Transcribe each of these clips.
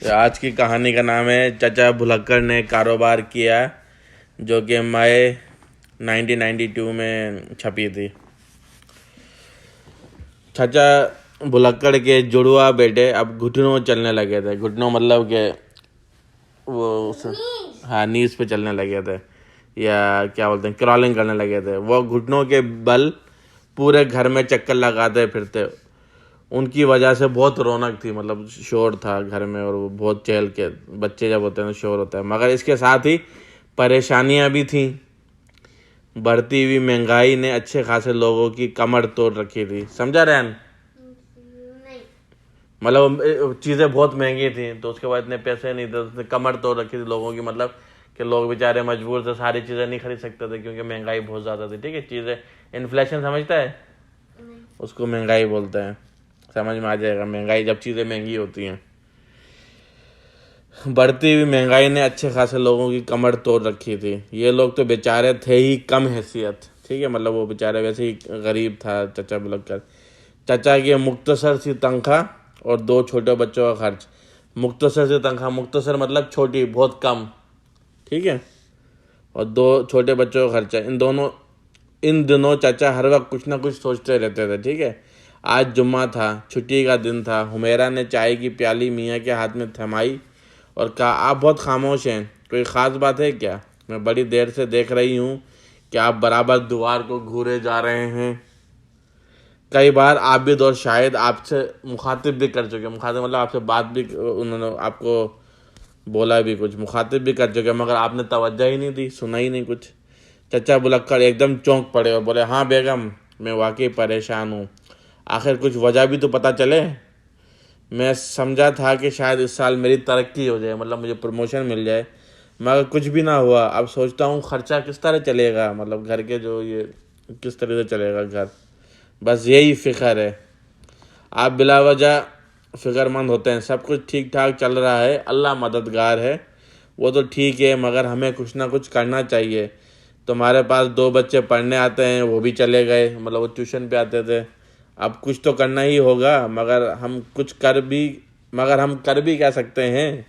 आज की कहानी का नाम है चचा भुलक्कड़ ने कारोबार किया, जो कि मई 1992 में छपी थी। चचा भुलक्कड़ के जुड़वा बेटे अब घुटनों चलने लगे थे। घुटनों मतलब कि हाँ, नीज पे चलने लगे थे, या क्या बोलते हैं, क्रॉलिंग करने लगे थे। वो घुटनों के बल पूरे घर में चक्कर लगाते फिरते। उनकी वजह से बहुत रौनक थी, मतलब शोर था घर में, और वो बहुत चहल के, बच्चे जब होते हैं तो शोर होता है। मगर इसके साथ ही परेशानियां भी थी। बढ़ती हुई महंगाई ने अच्छे खासे लोगों की कमर तोड़ रखी थी। समझा रैन? मतलब चीज़ें बहुत महंगी थी, तो उसके बाद इतने पैसे नहीं थे, उसने कमर तोड़ रखी थी लोगों की। मतलब कि लोग बेचारे मजबूर थे, सारी चीज़ें नहीं खरीद सकते थे क्योंकि महंगाई बहुत ज़्यादा थी। ठीक है, चीज़ें, इन्फ्लेशन समझता है? उसको महंगाई बोलते हैं। समझ में आ जाएगा, महंगाई जब चीज़ें महंगी होती हैं। बढ़ती हुई महंगाई ने अच्छे खासे लोगों की कमर तोड़ रखी थी। ये लोग तो बेचारे थे ही कम हैसियत। ठीक है, मतलब वो बेचारे वैसे ही गरीब था चचा बुलक्कड़। चचा की मुख्तसर सी तनख्वाह और दो छोटे बच्चों का खर्च। मुख्तसर सी तनख्वाह, मुख्तसर मतलब छोटी, बहुत कम। ठीक है, और दो छोटे बच्चों का खर्चा। इन दिनों चाचा हर वक्त कुछ ना कुछ सोचते रहते थे। ठीक है, आज जुम्मा था, छुट्टी का दिन था। हुमेरा ने चाय की प्याली मियाँ के हाथ में थमाई और कहा, आप बहुत खामोश हैं, कोई ख़ास बात है क्या? मैं बड़ी देर से देख रही हूँ कि आप बराबर द्वार को घूरे जा रहे हैं। कई बार आबिद और शायद आपसे मुखातिब भी कर चुके। मुखातिब मतलब आपसे बात भी, उन्होंने आपको बोला भी, कुछ मुखातिब भी कर चुके, मगर आपने तवज्जो ही नहीं दी, सुना ही नहीं कुछ। चचा बुलक्कड़ एकदम चौंक पड़े और बोले, हाँ बेगम, मैं वाकई परेशान हूँ। आखिर कुछ वजह भी तो पता चले। मैं समझा था कि शायद इस साल मेरी तरक्की हो जाए, मतलब मुझे प्रमोशन मिल जाए, मगर कुछ भी ना हुआ। अब सोचता हूँ खर्चा किस तरह चलेगा, मतलब घर के जो ये किस तरह से चलेगा घर। बस यही फ़िक्र है। आप बिला वजह फ़िक्रमंद होते हैं। सब कुछ ठीक ठाक चल रहा है, अल्लाह मददगार है। वो तो ठीक है, मगर हमें कुछ ना कुछ करना चाहिए। तुम्हारे पास दो बच्चे पढ़ने आते हैं, वो भी चले गए, मतलब वो ट्यूशन पे आते थे। अब कुछ तो करना ही होगा, मगर हम कर भी क्या सकते हैं?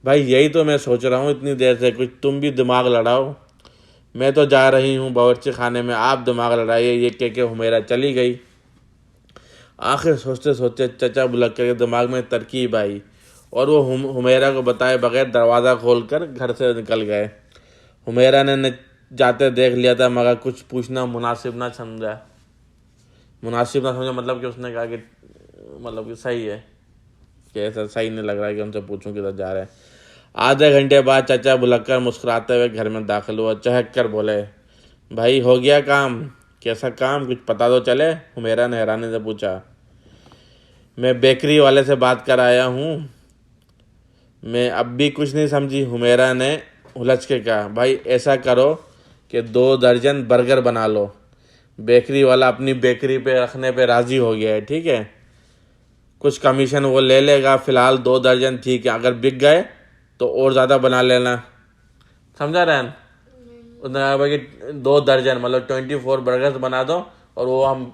भाई यही तो मैं सोच रहा हूँ इतनी देर से, कुछ तुम भी दिमाग लड़ाओ। मैं तो जा रही हूँ बावर्ची खाने में, आप दिमाग लड़ाइए। ये कह के हुमेरा चली गई। आखिर सोचते सोचते चचा बुलक्कड़ के दिमाग में तरकीब आई और वो हुमेरा को बताए बगैर दरवाज़ा खोलकर घर से निकल गए। हुमेरा ने जाते देख लिया था, मगर कुछ पूछना मुनासिब ना समझा। मतलब कि उसने कहा कि मतलब कि सही है, कि ऐसा सही नहीं लग रहा है कि उनसे पूछूं किधर जा रहे हैं। आधे घंटे बाद चचा बुलक्कड़ मुस्कुराते हुए घर में दाखिल हुआ। चहक कर बोले, भाई हो गया काम? कैसा काम, कुछ पता तो चले? हुमेरा ने हैरानी से पूछा। मैं बेकरी वाले से बात कर आया हूँ। मैं अब भी कुछ नहीं समझी, हुमेरा ने उलझ के कहा। भाई ऐसा करो कि 2 दर्जन बर्गर बना लो। बेकरी वाला अपनी बेकरी पे रखने पे राज़ी हो गया है। ठीक है, कुछ कमीशन वो ले लेगा। फ़िलहाल 2 दर्जन ठीक है, अगर बिक गए तो और ज़्यादा बना लेना। समझा रहन? उसने कहा भाई कि 2 दर्जन मतलब 24 बर्गर्स बना दो, और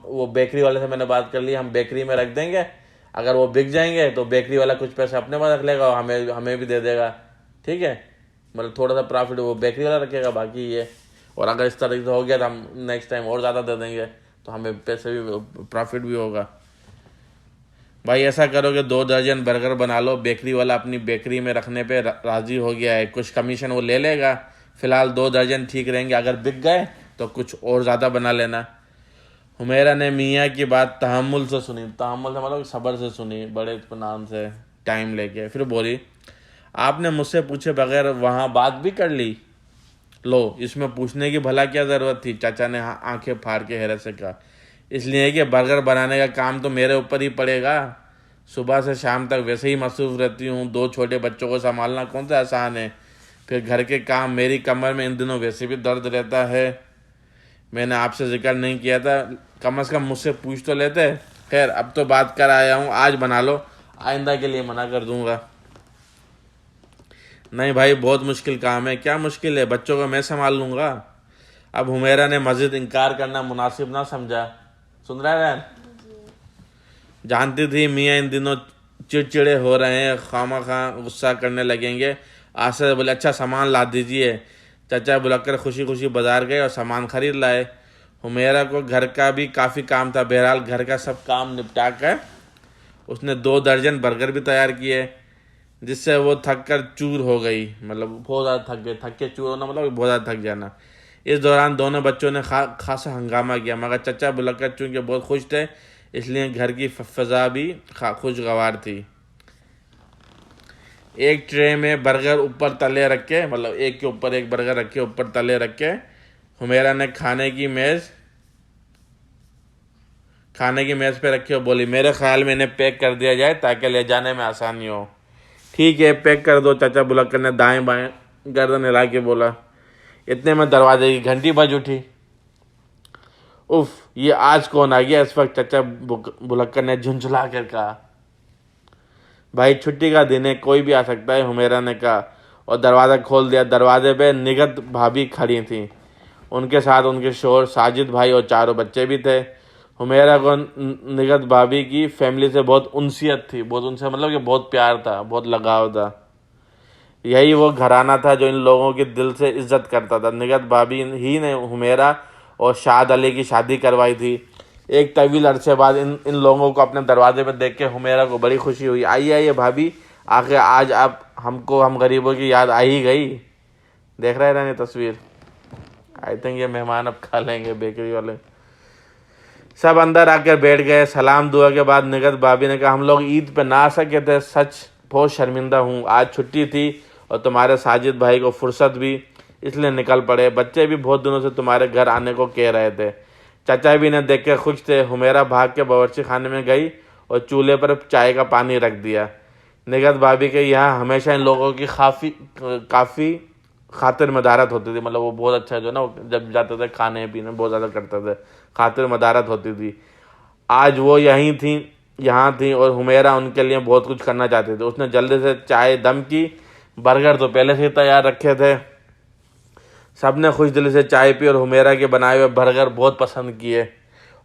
वो बेकरी वाले से मैंने बात कर ली, हम बेकरी में रख देंगे। अगर वो बिक जाएंगे तो बेकरी वाला कुछ पैसे अपने पास रख लेगा और हमें हमें भी दे देगा। ठीक है, मतलब थोड़ा सा प्रॉफिट वो बेकरी वाला रखेगा, बाकी ये। और अगर इस तरीके से हो गया तो हम नेक्स्ट टाइम और ज़्यादा दे देंगे, तो हमें पैसे भी, प्रॉफिट भी होगा। भाई ऐसा करो कि 2 दर्जन बर्गर बना लो। बेकरी वाला अपनी बेकरी में रखने पे राज़ी हो गया है, कुछ कमीशन वो ले लेगा। फ़िलहाल 2 दर्जन ठीक रहेंगे, अगर बिक गए तो कुछ और ज़्यादा बना लेना। हुमेरा ने मियाँ की बात तहम्मुल से सुनी। तहम्मुल से मतलब सब्र से सुनी, बड़े इत्मीनान से, टाइम लेके। फिर बोली, आपने मुझसे पूछे बगैर वहाँ बात भी कर ली? लो, इसमें पूछने की भला क्या ज़रूरत थी? चाचा ने आंखें फाड़ के हैरत से कहा। इसलिए कि बर्गर बनाने का काम तो मेरे ऊपर ही पड़ेगा। सुबह से शाम तक वैसे ही मसरूफ़ रहती हूँ, 2 छोटे बच्चों को संभालना कौन सा आसान है? फिर घर के काम, मेरी कमर में इन दिनों वैसे भी दर्द रहता है। मैंने आपसे जिक्र नहीं किया था, कम से कम मुझसे पूछ तो लेते। खैर, अब तो बात कर आया हूँ, आज बना लो, आइंदा के लिए मना कर दूंगा। नहीं भाई, बहुत मुश्किल काम है। क्या मुश्किल है, बच्चों को मैं संभाल लूँगा। अब हुमेरा ने मज़ीद इनकार करना मुनासिब ना समझा। सुन रहा है? जानती थी मियाँ इन दिनों चिड़चिड़े हो रहे हैं, खामा गुस्सा करने लगेंगे। आसिर बोले अच्छा सामान ला दीजिए। चाचा बुलाकर खुशी खुशी बाजार गए और सामान खरीद लाए। हुमेरा को घर का भी काफ़ी काम था। बहरहाल घर का सब काम निपटा कर उसने 2 दर्जन बर्गर भी तैयार किए, जिससे वो थक कर चूर हो गई। मतलब बहुत ज़्यादा थक गए। थक के चूर होना मतलब बहुत ज़्यादा थक जाना। इस दौरान दोनों बच्चों ने खासा हंगामा किया, मगर चचा बुलाकर चूंकि बहुत खुश थे, इसलिए घर की फ़ज़ा भी खुशगवार थी। एक ट्रे में बर्गर ऊपर तले रख के, मतलब एक के ऊपर एक बर्गर रखे, ऊपर तले रख के हुमेरा ने खाने की मेज़ पे रखी और बोली, मेरे ख्याल में इन्हें पैक कर दिया जाए ताकि ले जाने में आसानी हो। ठीक है, पैक कर दो, चाचा बुलक्कर ने दाएं बाएं गर्दन हिला के बोला। इतने में दरवाजे की घंटी बज उठी। उफ, ये आज कौन आ गया? इस वक्त चाचा बुलक्कर ने झुंझुला कर कहा। भाई छुट्टी का दिन है, कोई भी आ सकता है, हुमेरा ने कहा और दरवाज़ा खोल दिया। दरवाजे पे निगत भाभी खड़ी थी, उनके साथ उनके शोहर साजिद भाई और 4 बच्चे भी थे। हुमेरा को निगत भाभी की फैमिली से बहुत उनसियत थी, बहुत उनसे मतलब कि बहुत प्यार था, बहुत लगाव था। यही वो घराना था जो इन लोगों के दिल से इज्जत करता था। निगत भाभी ही ने हुमेरा और शाद अली की शादी करवाई थी। एक तवील अरसे बाद इन लोगों को अपने दरवाजे पर देख के हुमेरा को बड़ी खुशी हुई। आइए आइए भाभी, आखिर आज आप हम गरीबों की याद आ ही गई। देख रहे हैं ना तस्वीर? आई थिंक ये मेहमान अब खा लेंगे बेकरी वाले। सब अंदर आकर बैठ गए। सलाम दुआ के बाद निगत भाभी ने कहा, हम लोग ईद पे ना आ सके थे, सच बहुत शर्मिंदा हूँ। आज छुट्टी थी और तुम्हारे साजिद भाई को फुर्सत भी, इसलिए निकल पड़े। बच्चे भी बहुत दिनों से तुम्हारे घर आने को कह रहे थे। चाचा भी इन्हें देख कर खुश थे। हुमेरा भाग के बावर्ची खाने में गई और चूल्हे पर चाय का पानी रख दिया। निगत भाभी के यहाँ हमेशा इन लोगों की काफ़ी खातिर मदारत होती थी। मतलब वो बहुत अच्छा जो ना, जब जाते थे खाने पीने बहुत ज़्यादा करते थे, खातिर मदारत होती थी। आज वो यहाँ थी और हुमेरा उनके लिए बहुत कुछ करना चाहते थे। उसने जल्दी से चाय दम की। बर्गर तो पहले से ही तैयार रखे थे। सबने खुश दिली से चाय पी और हुमेरा के बनाए हुए बर्गर बहुत पसंद किए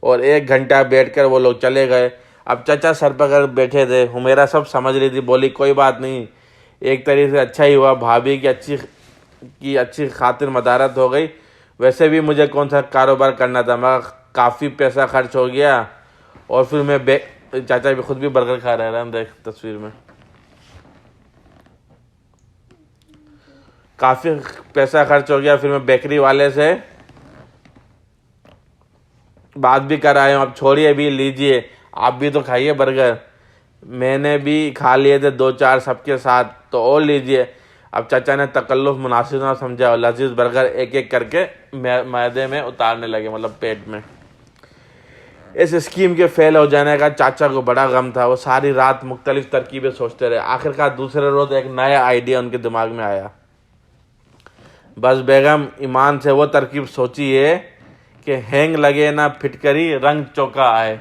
और 1 घंटा बैठकर वो लोग चले गए। अब चाचा सर पकड़ बैठे थे। हुमेरा सब समझ रही थी, बोली कोई बात नहीं, एक तरीके से अच्छा ही हुआ, भाभी की अच्छी खातिर मदारत हो गई। वैसे भी मुझे कौन सा कारोबार करना था, मगर काफ़ी पैसा खर्च हो गया। और फिर चाचा भी खुद भी बर्गर खा रहे हैं, देख तस्वीर में, काफ़ी पैसा खर्च हो गया। फिर मैं बेकरी वाले से बात भी कर आया हूँ। अब छोड़िए, भी लीजिए, आप भी तो खाइए बर्गर। मैंने भी खा लिए थे 2-4 सबके साथ, तो और लीजिए। अब चाचा ने तकल्लुफ मुनासिब ना समझा और लजीज बर्गर एक एक करके मैदे में उतारने लगे, मतलब पेट में। इस स्कीम के फेल हो जाने का चाचा को बड़ा गम था। वो सारी रात मुख्तलिफ तरकीबें सोचते रहे। आखिरकार दूसरे रोज़ एक नया आइडिया उनके दिमाग में आया। बस बेगम ईमान से वो तरकीब सोची है कि हैंग लगे ना फिटकरी, रंग चौका आए।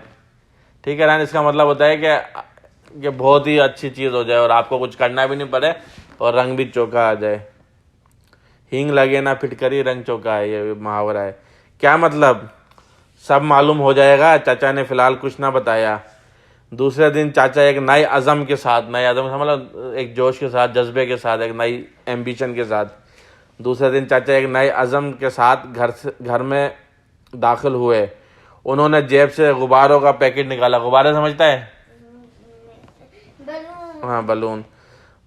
ठीक है ना? इसका मतलब होता है कि बहुत ही अच्छी चीज़ हो जाए और आपको कुछ करना भी नहीं पड़े और रंग भी चौका आ जाए। हींग लगे ना फिटकरी, रंग चौका आए, ये मुहावरा है। क्या मतलब? सब मालूम हो जाएगा। चाचा ने फ़िलहाल कुछ ना बताया। दूसरे दिन चाचा एक नए अज़म के साथ, मतलब एक जोश के साथ, जज्बे के साथ, एक नई एम्बिशन के साथ, दूसरे दिन चाचा एक नए अज़म के साथ घर में दाखिल हुए। उन्होंने जेब से गुब्बारों का पैकेट निकाला। गुब्बारे समझता है? हाँ, बलून।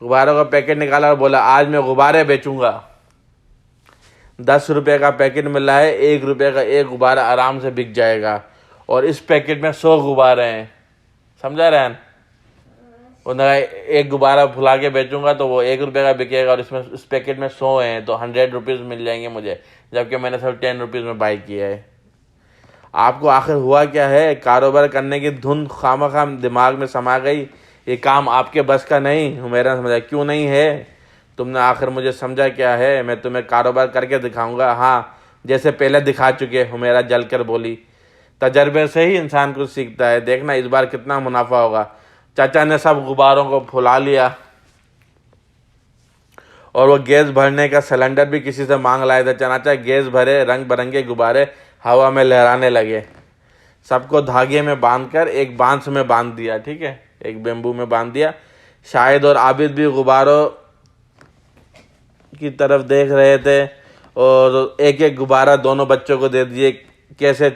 गुब्बारों का पैकेट निकाला और बोला, आज मैं गुब्बारे बेचूंगा। 10 रुपये का पैकेट मिला है, 1 रुपये का एक गुब्बारा आराम से बिक जाएगा और इस पैकेट में 100 गुब्बारे हैं। समझा रहन? उन्होंने एक गुब्बारा फुला के बेचूंगा तो वो 1 रुपये का बिकेगा और इस पैकेट में 100 हैं तो 100 रुपीज़ मिल जाएंगे मुझे, जबकि मैंने सिर्फ 10 रुपीज़ में बाई किया है। आपको आखिर हुआ क्या है? कारोबार करने की धुन खामखाम दिमाग में समा गई। ये काम आपके बस का नहीं। हुमेरा ने समझा, क्यों नहीं है? तुमने आखिर मुझे समझा क्या है? मैं तुम्हें कारोबार करके दिखाऊंगा। हाँ, जैसे पहले दिखा चुके, हुमेरा जल कर बोली। तजर्बे से ही इंसान कुछ सीखता है। देखना इस बार कितना मुनाफा होगा। चाचा ने सब गुब्बारों को फुला लिया और वो गैस भरने का सिलेंडर भी किसी से मांग लाए थे। चनाचा गैस भरे, रंग बिरंगे गुब्बारे हवा में लहराने लगे। सबको धागे में बांधकर एक बांस में बांध दिया। ठीक है, एक बेम्बू में बांध दिया। शाहिद और आबिद भी गुब्बारों की तरफ देख रहे थे और एक एक गुब्बारा दोनों बच्चों को दे दिए। कैसे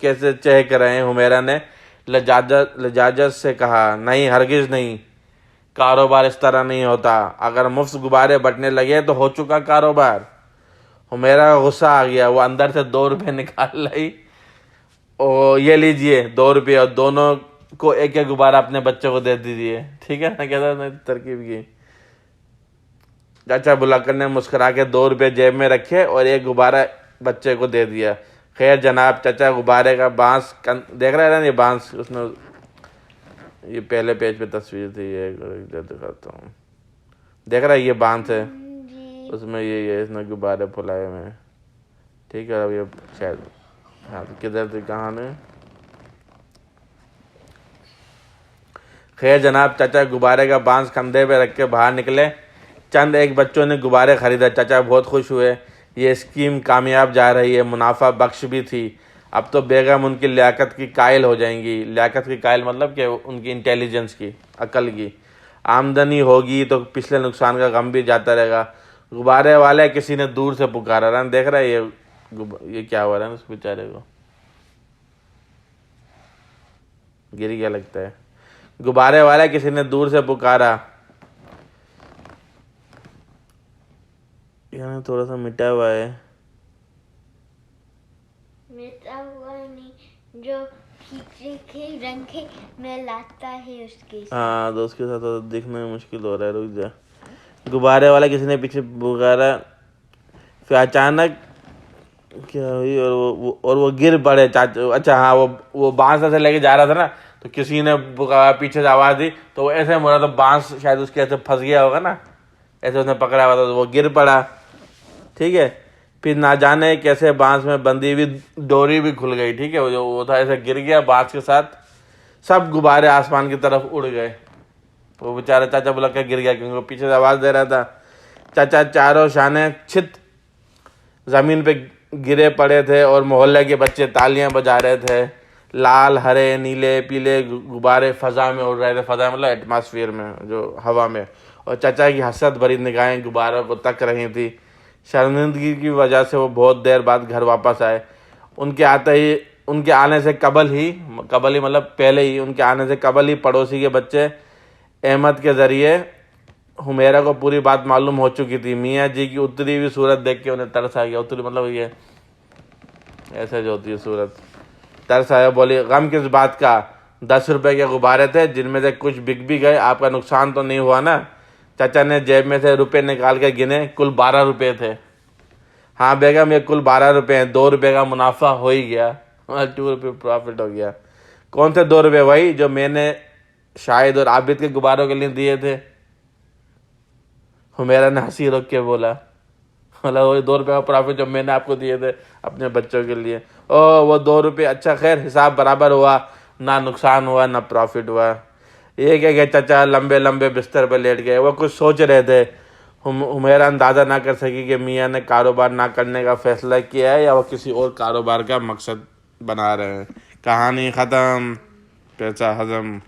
कैसे चहक रहे हैं। हुमैरा ने लजाजत से कहा, नहीं हरगिज़ नहीं, कारोबार इस तरह नहीं होता। अगर मुफ्त गुब्बारे बंटने लगे तो हो चुका कारोबार। हुमैरा का गुस्सा आ गया। वो अंदर से 2 रुपये निकाल लाई और ये लीजिए 2 रुपये, और दोनों को एक एक गुब्बारा अपने बच्चों को दे दीजिए। ठीक है ना, कहता तरकीब की। चाचा बुलाकर ने मुस्कुरा के 2 रुपये जेब में रखे और एक गुब्बारा बच्चे को दे दिया। खैर जनाब, चाचा गुब्बारे का बांस देख रहे हैं ना, ये बांस, उसने ये पहले पेज पे तस्वीर थी, ये दिखाता हूँ। देख रहा है, ये बांस है, उसमें ये इसने गुब्बारे फुलाए हुए हैं। ठीक है, अब ये शायद हाँ, किधर थी कहानी। खैर जनाब, चाचा गुब्बारे का बांस कंधे पे रख के बाहर निकले। चंद एक बच्चों ने गुब्बारे खरीदा। चाचा बहुत खुश हुए। ये स्कीम कामयाब जा रही है, मुनाफा बख्श भी थी। अब तो बेगम उनकी लियाकत की कायल हो जाएंगी। लियाकत की कायल मतलब कि उनकी इंटेलिजेंस की, अकल की। आमदनी होगी तो पिछले नुकसान का गम भी जाता रहेगा। गुब्बारे वाले किसी ने दूर से पुकारा। रहा देख रहा है ये क्या हो रहा है उस बेचारे को, गिर गया लगता है। गुब्बारे वाले किसी ने दूर से पुकारा। यहाँ थोड़ा सा मिटा हुआ है। मिटा हुआ नहीं, जो पीछे के रंग में लाता है उसके साथ। हाँ, तो उसके साथ तो दिखने में मुश्किल हो रहा है। रुक जा। गुब्बारे वाला किसी ने पीछे पुकारा। फिर अचानक क्या हुई और वो गिर पड़े। चाचा, अच्छा हाँ, वो बांस ऐसे लेके जा रहा था ना, तो किसी ने पुकारा, पीछे से आवाज़ दी, तो वो ऐसे मुड़ा तो बांस शायद उसके ऐसे फंस गया होगा ना, ऐसे उसने पकड़ा हुआ था, तो वो गिर पड़ा। ठीक है, फिर ना जाने कैसे बांस में बंधी हुई डोरी भी खुल गई। ठीक है, वो था ऐसे गिर गया बांस के साथ। सब गुब्बारे आसमान की तरफ उड़ गए। वो बेचारा चाचा बुला के गिर गया क्योंकि वो पीछे से आवाज़ दे रहा था। चाचा चारों शाने छित ज़मीन पे गिरे पड़े थे और मोहल्ले के बच्चे तालियां बजा रहे थे। लाल, हरे, नीले, पीले गुब्बारे फ़ज़ा में उड़ रहे थे। फ़ज़ा मतलब एटमॉस्फेयर में, जो हवा में। और चाचा की हसरत भरी निगाहें गुब्बारों को तक रही थी। शर्मिंदगी की वजह से वो बहुत देर बाद घर वापस आए। उनके आने से कबल ही मतलब पहले ही, उनके आने से कबल ही पड़ोसी के बच्चे अहमद के ज़रिए हुमैरा को पूरी बात मालूम हो चुकी थी। मियाँ जी की उतरी हुई सूरत देख के उन्हें तरस आ गया। उतरी मतलब ये ऐसे जो होती है सूरत। तरस आया। बोली, गम किस बात का? 10 रुपए के गुब्बारे थे, जिनमें से कुछ बिक भी गए। आपका नुकसान तो नहीं हुआ ना? चाचा ने जेब में से रुपए निकाल के गिने। कुल 12 रुपये थे। हाँ बेगम, ये कुल 12 रुपये हैं। 2 रुपये का मुनाफा हो ही गया। 2 रुपये प्रॉफिट हो गया। कौन से 2 रुपये? वही जो मैंने शाहिद और आबिद के गुब्बारों के लिए दिए थे। हुमैरा ने हंसी रोक के बोला, मतलब वही 2 रुपये का प्रॉफिट जो मैंने आपको दिए थे अपने बच्चों के लिए। वो 2 रुपये, अच्छा खैर हिसाब बराबर हुआ, ना नुकसान हुआ ना प्रॉफिट हुआ। ये क्या कि चाचा लंबे लंबे बिस्तर पर लेट गए। वो कुछ सोच रहे थे। हुमैरा अंदाज़ा ना कर सकी कि मियाँ ने कारोबार ना करने का फैसला किया है या वो किसी और कारोबार का मकसद बना रहे हैं। कहानी ख़त्म। पैसा हजम।